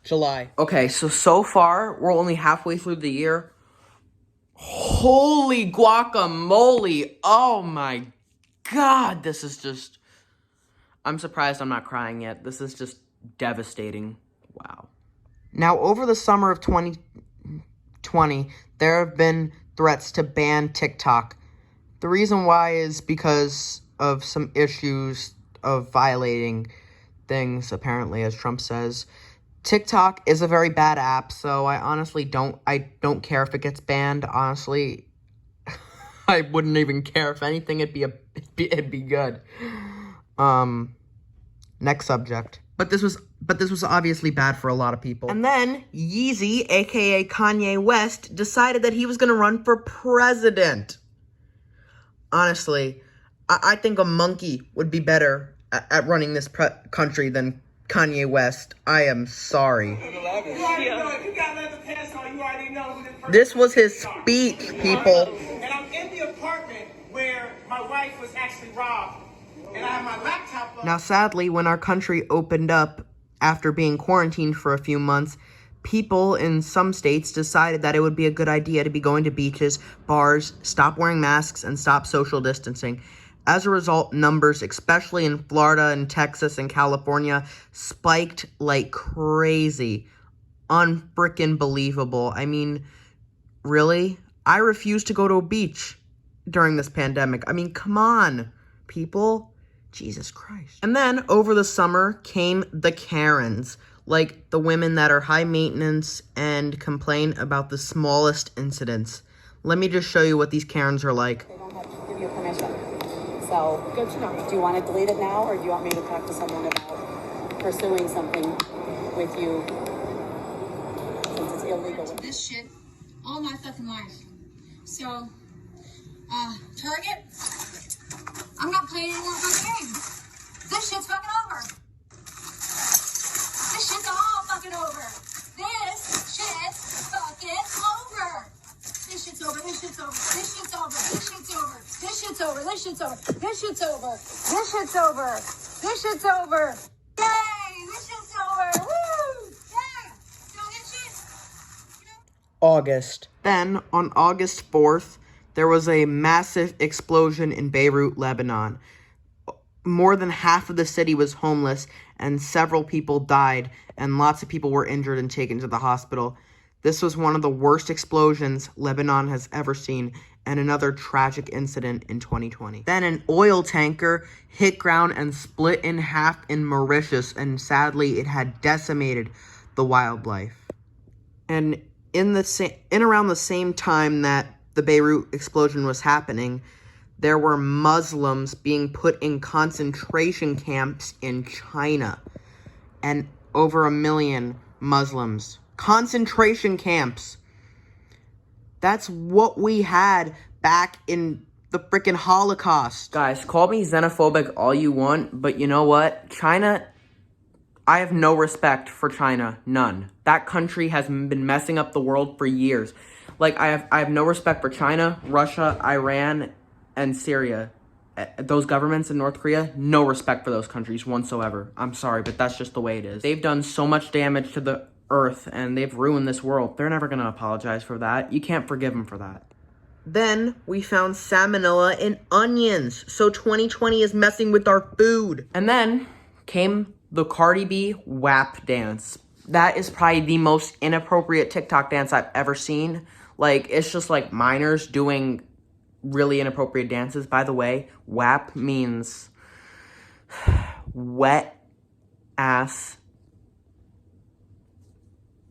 July. Okay, so far, we're only halfway through the year. Holy guacamole. Oh my God, this is just... I'm surprised I'm not crying yet. This is just devastating. Wow. Now, over the summer of 2020, there have been threats to ban TikTok. The reason why is because of some issues of violating things, apparently, as Trump says. TikTok is a very bad app, so I honestly don't care if it gets banned. Honestly, I wouldn't even care. If anything, it'd be good. Next subject. But this was obviously bad for a lot of people. And then Yeezy, aka Kanye West, decided that he was gonna run for president. Honestly, I think a monkey would be better at running this country than Kanye West. I am sorry. This was his speech, people. And I'm in the apartment where my wife was actually robbed. And I have my laptop. Now, sadly, when our country opened up after being quarantined for a few months, people in some states decided that it would be a good idea to be going to beaches, bars, stop wearing masks, and stop social distancing. As a result, numbers, especially in Florida and Texas and California, spiked like crazy. Unfrickin' believable. I mean, really? I refuse to go to a beach during this pandemic. I mean, come on, people. Jesus Christ. And then, over the summer, came the Karens. Like, the women that are high maintenance and complain about the smallest incidents. Let me just show you what these Karens are like. They don't have to give you permission. So, good to know. Do you want to delete it now, or do you want me to talk to someone about pursuing something with you since it's illegal? This shit all my fucking life. So, Target, I'm not playing any more fucking games. This shit's fucking over. This shit's all fucking over. This shit's fucking over. This shit's over. This shit's over. This shit's over. This shit's over. This shit's over. This shit's over. This shit's over. This shit's over. This shit's over. Yay! This shit's over. Woo! Yeah! So this shit, August. Then, on August 4th, there was a massive explosion in Beirut, Lebanon. More than half of the city was homeless, and several people died, and lots of people were injured and taken to the hospital. This was one of the worst explosions Lebanon has ever seen, and another tragic incident in 2020. Then an oil tanker hit ground and split in half in Mauritius, and sadly, it had decimated the wildlife. And in around the same time that the Beirut explosion was happening, there were Muslims being put in concentration camps in China. And over 1 million Muslims. Concentration camps. That's what we had back in the freaking Holocaust. Guys, call me xenophobic all you want, but you know what? China, I have no respect for China. None. That country has been messing up the world for years. Like, I have no respect for China, Russia, Iran, and Syria. Those governments in North Korea, no respect for those countries whatsoever. I'm sorry, but that's just the way it is. They've done so much damage to the earth, and they've ruined this world. They're never going to apologize for that. You can't forgive them for that. Then, we found salmonella in onions. So 2020 is messing with our food. And then came the Cardi B WAP dance. That is probably the most inappropriate TikTok dance I've ever seen. Like, it's just like minors doing really inappropriate dances. By the way, WAP means wet ass.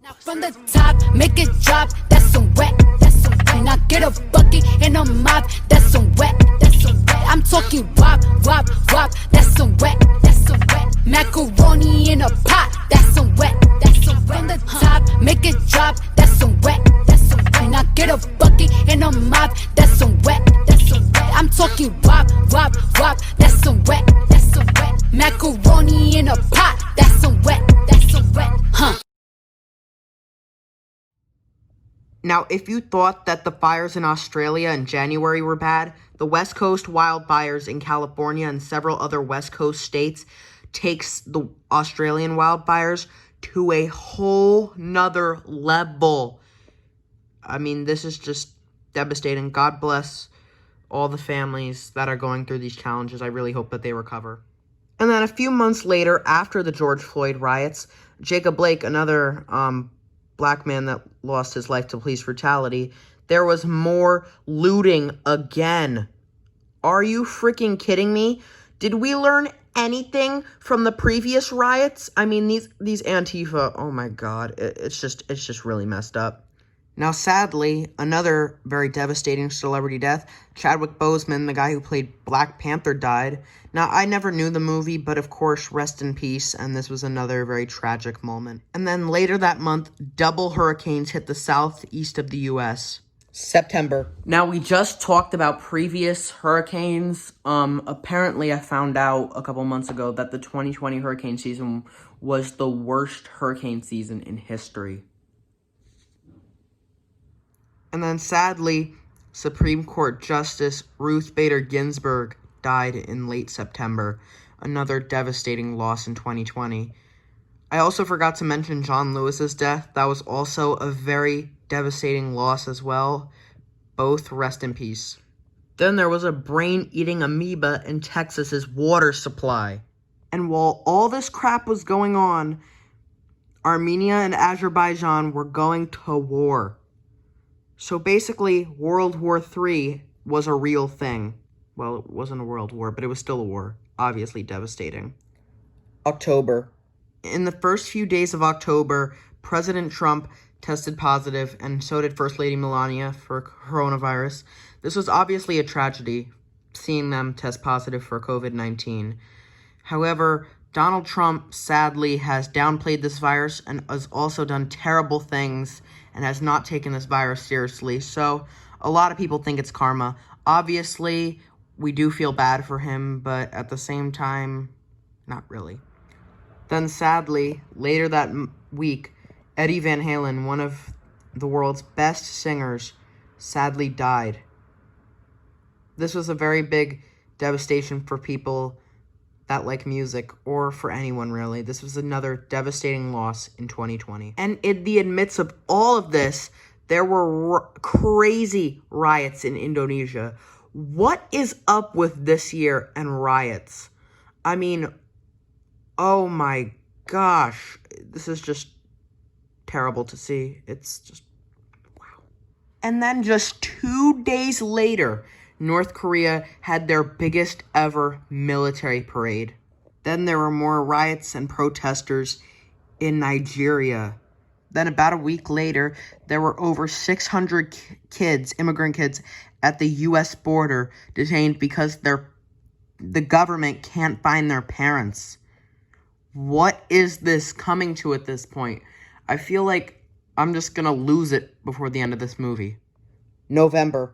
Now from the top, make it drop. That's some wet. That's some wet. Now get a bucket and a mop. That's some wet. That's some wet. I'm talking wop, wop, wop. That's some wet. That's some wet. Macaroni in a pot. That's some wet. That's some wet. From the top, make it drop. That's some wet. That's some wet. Now get a bucket and a mop. That's some wet. That's some wet. I'm talking wop, wop, wop. That's some wet. That's some wet. Macaroni in a pot. That's some wet. That's some wet. Huh. Now, if you thought that the fires in Australia in January were bad, the West Coast wildfires in California and several other West Coast states takes the Australian wildfires to a whole nother level. I mean, this is just devastating. God bless all the families that are going through these challenges. I really hope that they recover. And then a few months later, after the George Floyd riots, Jacob Blake, another black man that lost his life to police brutality, there was more looting again. Are you freaking kidding me? Did we learn anything from the previous riots? I mean, these Antifa, oh my God, it's just really messed up. Now, sadly, another very devastating celebrity death, Chadwick Boseman, the guy who played Black Panther, died. Now, I never knew the movie, but of course, rest in peace, and this was another very tragic moment. And then later that month, double hurricanes hit the southeast of the U.S. September. Now, we just talked about previous hurricanes. Apparently, I found out a couple months ago that the 2020 hurricane season was the worst hurricane season in history. And then, sadly, Supreme Court Justice Ruth Bader Ginsburg died in late September. Another devastating loss in 2020. I also forgot to mention John Lewis's death. That was also a very devastating loss as well. Both rest in peace. Then there was a brain-eating amoeba in Texas's water supply. And while all this crap was going on, Armenia and Azerbaijan were going to war. So basically, World War III was a real thing. Well, it wasn't a world war, but it was still a war. Obviously devastating. October. In the first few days of October, President Trump tested positive, and so did First Lady Melania for coronavirus. This was obviously a tragedy, seeing them test positive for COVID-19. However, Donald Trump sadly has downplayed this virus and has also done terrible things and has not taken this virus seriously. So a lot of people think it's karma. Obviously, we do feel bad for him, but at the same time, not really. Then sadly, later that week, Eddie Van Halen, one of the world's best singers, sadly died. This was a very big devastation for people that like music, or for anyone really. This was another devastating loss in 2020. And in the midst of all of this, there were crazy riots in Indonesia. What is up with this year and riots? I mean, oh my gosh, this is just terrible to see. It's just, wow. And then just 2 days later, North Korea had their biggest ever military parade. Then there were more riots and protesters in Nigeria. Then about a week later, there were over 600 kids, immigrant kids, at the U.S. border detained because the government can't find their parents. What is this coming to at this point? I feel like I'm just gonna lose it before the end of this movie. November.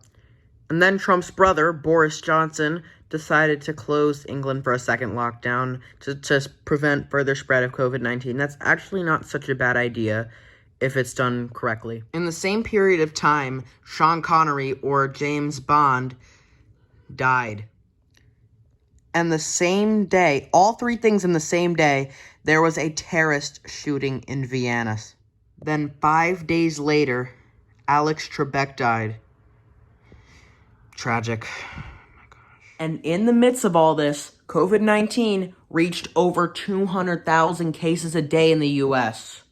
And then Trump's brother, Boris Johnson, decided to close England for a second lockdown to prevent further spread of COVID-19. That's actually not such a bad idea if it's done correctly. In the same period of time, Sean Connery, or James Bond, died. And the same day, all three things in the same day, there was a terrorist shooting in Vienna. Then 5 days later, Alex Trebek died. Tragic. Oh my gosh. And in the midst of all this, COVID-19 reached over 200,000 cases a day in the U.S.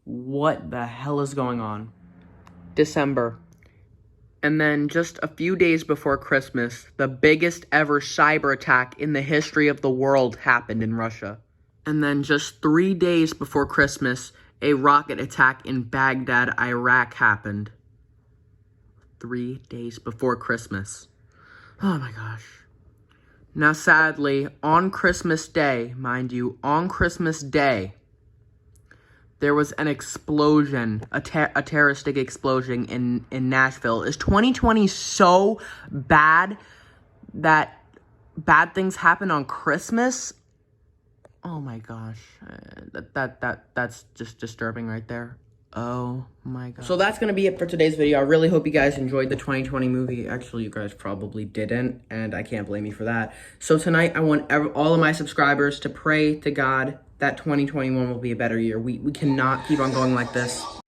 What the hell is going on? December. And then just a few days before Christmas, the biggest ever cyber attack in the history of the world happened in Russia. And then just 3 days before Christmas, a rocket attack in Baghdad, Iraq happened. 3 days before Christmas. Oh my gosh. Now sadly, on Christmas Day, mind you, on Christmas Day, there was an explosion, a terroristic explosion in Nashville. Is 2020 so bad that bad things happen on Christmas? Oh my gosh, that's just disturbing right there. Oh my god. So that's gonna be it for today's video. I really hope you guys enjoyed the 2020 movie. Actually, you guys probably didn't, and I can't blame you for that. So tonight, I want all of my subscribers to pray to God that 2021 will be a better year. We cannot keep on going like this.